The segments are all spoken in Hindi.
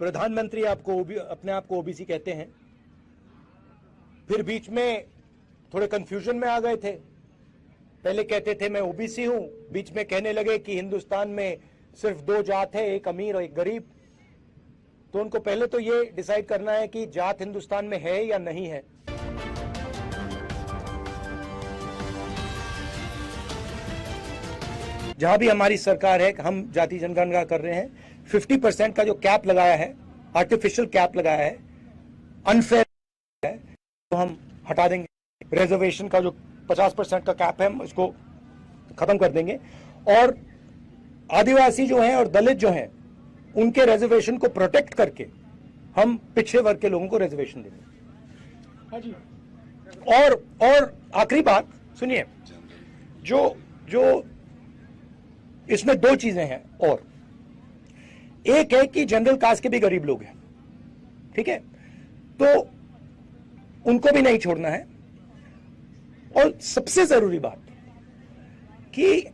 प्रधानमंत्री अपने आप को ओबीसी कहते हैं, फिर बीच में थोड़े कंफ्यूजन में आ गए थे। पहले कहते थे मैं ओबीसी हूं, बीच में कहने लगे कि हिंदुस्तान में सिर्फ दो जात है, एक अमीर और एक गरीब। तो उनको पहले तो ये डिसाइड करना है कि जात हिंदुस्तान में है या नहीं है। जहां भी हमारी सरकार है, हम जाति जनगणना कर रहे हैं, 50% का जो कैप लगाया है, आर्टिफिशियल कैप लगाया है, अनफेयर है, तो हम हटा देंगे। रिजर्वेशन का जो 50% का कैप है, हम इसको खत्म कर देंगे। और आदिवासी जो हैं और दलित जो हैं, उनके रिजर्वेशन को प्रोटेक्ट करके हम पिछड़े वर्ग के लोगों को रिजर्वेशन देंगे। हाँ जी। और आखिरी बात सुनिए, जो इसमें दो चीजें हैं। और एक है कि जनरल कास्ट के भी गरीब लोग हैं, ठीक है, तो उनको भी नहीं छोड़ना है। और सबसे जरूरी बात कि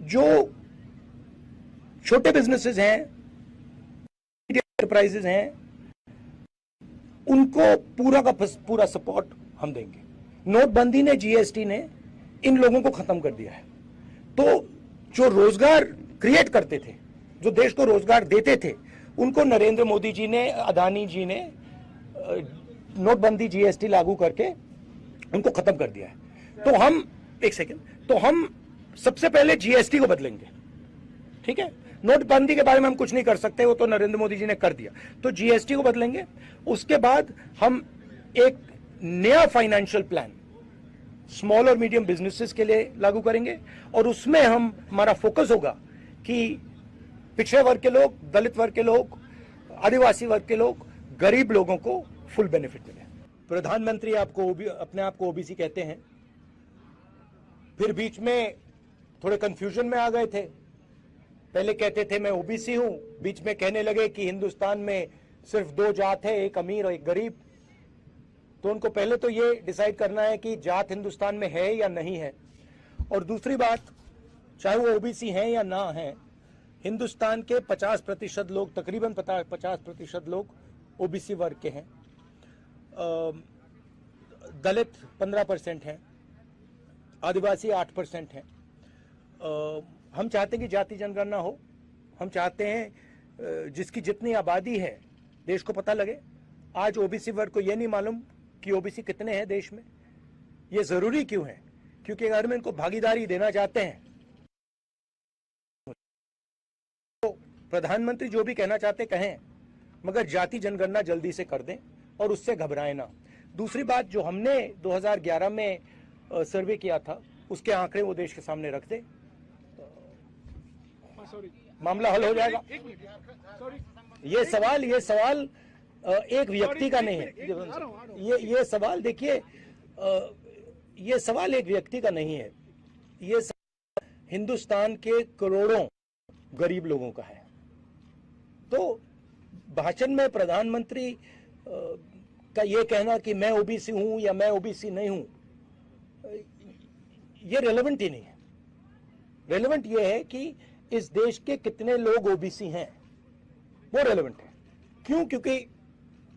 जो छोटे बिजनेसेस हैं, एंटरप्राइजेस हैं, उनको पूरा का पूरा सपोर्ट हम देंगे। नोटबंदी ने, जीएसटी ने इन लोगों को खत्म कर दिया है। तो जो रोजगार क्रिएट करते थे, जो देश को रोजगार देते थे, उनको नरेंद्र मोदी जी ने, अदानी जी ने नोटबंदी, जीएसटी लागू करके उनको खत्म कर दिया है। तो हम तो हम सबसे पहले जीएसटी को बदलेंगे, ठीक है। नोटबंदी के बारे में हम कुछ नहीं कर सकते, वो तो नरेंद्र मोदी जी ने कर दिया। तो जीएसटी को बदलेंगे। उसके बाद हम एक नया फाइनेंशियल प्लान स्मॉल और मीडियम बिजनेसेस के लिए लागू करेंगे, और उसमें हमारा फोकस होगा कि पिछड़े वर्ग के लोग, दलित वर्ग के लोग, आदिवासी वर्ग के लोग, गरीब लोगों को फुल बेनिफिट मिले। प्रधानमंत्री अपने आप को ओबीसी कहते हैं, फिर बीच में थोड़े कंफ्यूजन में आ गए थे। पहले कहते थे मैं ओबीसी हूं, बीच में कहने लगे कि हिंदुस्तान में सिर्फ दो जात है, एक अमीर और एक गरीब। तो उनको पहले तो ये डिसाइड करना है कि जात हिंदुस्तान में है या नहीं है। और दूसरी बात, चाहे वो ओबीसी हैं या ना हैं, हिंदुस्तान के 50% लोग, तकरीबन 50% लोग ओबीसी वर्ग के हैं। दलित 15% हैं, आदिवासी 8% हैं। हम चाहते हैं कि जाति जनगणना हो। हम चाहते हैं जिसकी जितनी आबादी है, देश को पता लगे। आज ओबीसी वर्ग को यह नहीं मालूम कि ओबीसी कितने हैं देश में। ये जरूरी क्यों है? क्योंकि अगर हम इनको भागीदारी देना चाहते हैं, तो प्रधानमंत्री जो भी कहना चाहते कहें, मगर जाति जनगणना जल्दी से कर दें और उससे घबराएं ना। दूसरी बात, जो हमने 2011 में सर्वे किया था, उसके आंकड़े वो देश के सामने रख दे, मामला हल हो जाएगा। ये सवाल एक व्यक्ति का नहीं है। ये सवाल देखिए, ये सवाल एक व्यक्ति का नहीं है, ये हिंदुस्तान के करोड़ों गरीब लोगों का है। तो भाषण में प्रधानमंत्री का ये कहना कि मैं ओबीसी हूं या मैं ओबीसी नहीं हूं, ये रेलेवेंट ही नहीं है। रेलेवेंट ये है कि इस देश के कितने लोग ओबीसी हैं, वो रेलेवेंट है। क्यों? क्योंकि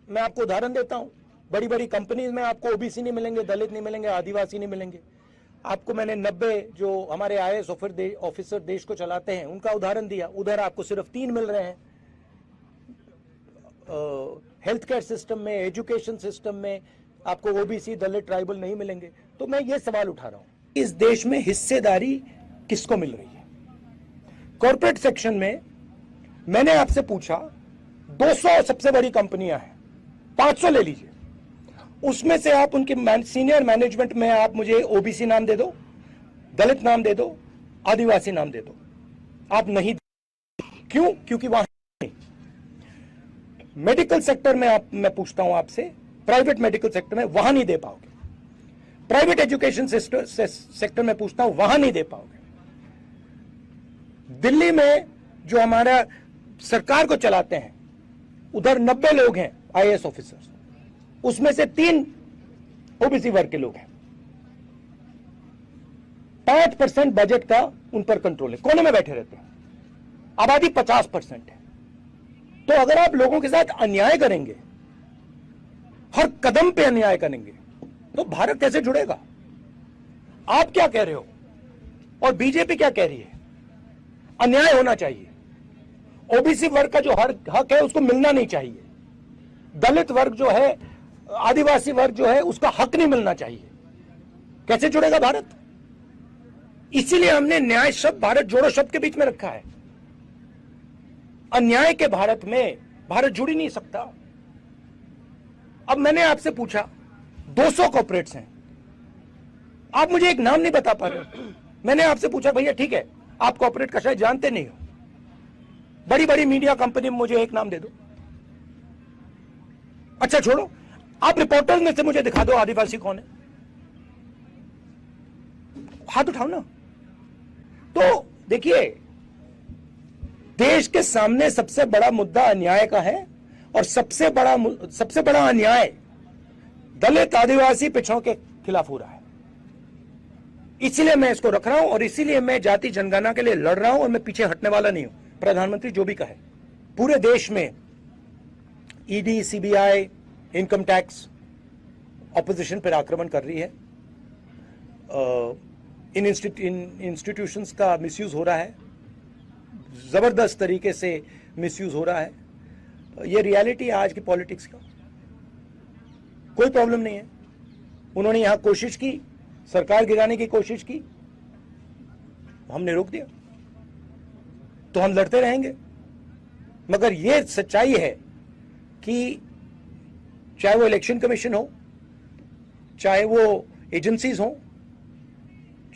मैं आपको उदाहरण देता हूं, बड़ी बड़ी कंपनीज में आपको ओबीसी नहीं मिलेंगे, दलित नहीं मिलेंगे, आदिवासी नहीं मिलेंगे। आपको मैंने 90 जो हमारे आईएएस ऑफिसर देश को चलाते हैं, उनका उदाहरण दिया। उधर आपको सिर्फ 3 मिल रहे हैं। हेल्थ केयर सिस्टम में, एजुकेशन सिस्टम में आपको ओबीसी, दलित, ट्राइबल नहीं मिलेंगे। तो मैं ये सवाल उठा रहा हूं, इस देश में हिस्सेदारी किसको मिल रही है? कॉर्पोरेट सेक्शन में मैंने आपसे पूछा, 200 सबसे बड़ी कंपनियां हैं, 500 ले लीजिए। उसमें से आप उनके सीनियर मैनेजमेंट में आप मुझे ओबीसी नाम दे दो, दलित नाम दे दो, आदिवासी नाम दे दो। आप नहीं। क्यों? क्योंकि वहां मेडिकल सेक्टर में मैं पूछता हूं आपसे, प्राइवेट मेडिकल सेक्टर में वहां नहीं दे पाओगे। प्राइवेट एजुकेशन सेक्टर में पूछता हूं, वहां नहीं दे पाओगे। दिल्ली में जो हमारा सरकार को चलाते हैं, उधर 90 लोग हैं आईएएस ऑफिसर्स, उसमें से 3 ओबीसी वर्ग के लोग हैं। 5% बजट का उन पर कंट्रोल है, कोने में बैठे रहते हैं। आबादी 50% है। तो अगर आप लोगों के साथ अन्याय करेंगे, हर कदम पे अन्याय करेंगे, तो भारत कैसे जुड़ेगा? आप क्या कह रहे हो और बीजेपी क्या कह रही है? अन्याय होना चाहिए। ओबीसी वर्ग का जो हक है उसको मिलना नहीं चाहिए। दलित वर्ग जो है, आदिवासी वर्ग जो है, उसका हक नहीं मिलना चाहिए। कैसे जुड़ेगा भारत? इसीलिए हमने न्याय शब्द भारत जोड़ो शब्द के बीच में रखा है। अन्याय के भारत में भारत जुड़ ही नहीं सकता। अब मैंने आपसे पूछा 200 कॉर्पोरेट्स हैं, आप मुझे एक नाम नहीं बता पा रहे। मैंने आपसे पूछा भैया ठीक है, आप कॉर्पोरेट का शायद जानते नहीं हो, बड़ी बड़ी मीडिया कंपनी में मुझे एक नाम दे दो। अच्छा छोड़ो, आप रिपोर्टर्स में से मुझे दिखा दो आदिवासी कौन है, हाथ उठाओ ना। तो देखिए, देश के सामने सबसे बड़ा मुद्दा अन्याय का है और सबसे बड़ा अन्याय दलित आदिवासी पिछड़ों के खिलाफ हो रहा है। इसीलिए मैं इसको रख रहा हूं और इसीलिए मैं जाति जनगणना के लिए लड़ रहा हूं और मैं पीछे हटने वाला नहीं हूं। प्रधानमंत्री जो भी कहे, पूरे देश में ED, CBI, income tax opposition पर आक्रमण कर रही है। इन इंस्टीट्यूशंस का मिसयूज हो रहा है, जबरदस्त तरीके से मिसयूज हो रहा है। ये रियलिटी है आज की पॉलिटिक्स का। कोई प्रॉब्लम नहीं है। उन्होंने यहां कोशिश की, सरकार गिराने की कोशिश की, हमने रोक दिया, तो हम लड़ते रहेंगे। मगर यह सच्चाई है कि चाहे वो इलेक्शन कमीशन हो, चाहे वो एजेंसीज हो,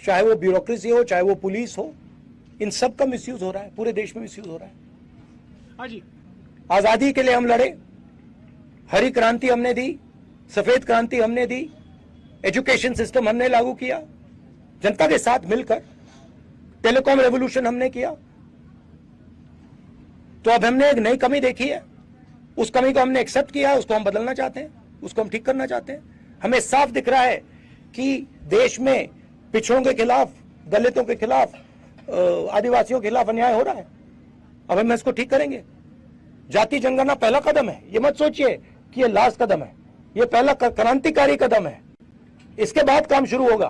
चाहे वो ब्यूरोक्रेसी हो, चाहे वो पुलिस हो, इन सब का मिसयूज हो रहा है। पूरे देश में मिसयूज हो रहा है। हाँ जी, आजादी के लिए हम लड़े, हरी क्रांति हमने दी, सफेद क्रांति हमने दी, एजुकेशन सिस्टम हमने लागू किया, जनता के साथ मिलकर टेलीकॉम रेवोल्यूशन हमने किया। तो अब हमने एक नई कमी देखी है, उस कमी को हमने एक्सेप्ट किया है, उसको हम बदलना चाहते हैं, उसको हम ठीक करना चाहते हैं। हमें साफ दिख रहा है कि देश में पिछड़ों के खिलाफ, दलितों के खिलाफ, आदिवासियों के खिलाफ अन्याय हो रहा है। अब हम इसको ठीक करेंगे। जाति जनगणना पहला कदम है, ये मत सोचिए कि ये लास्ट कदम है, ये पहला क्रांतिकारी कदम है। इसके बाद काम शुरू होगा।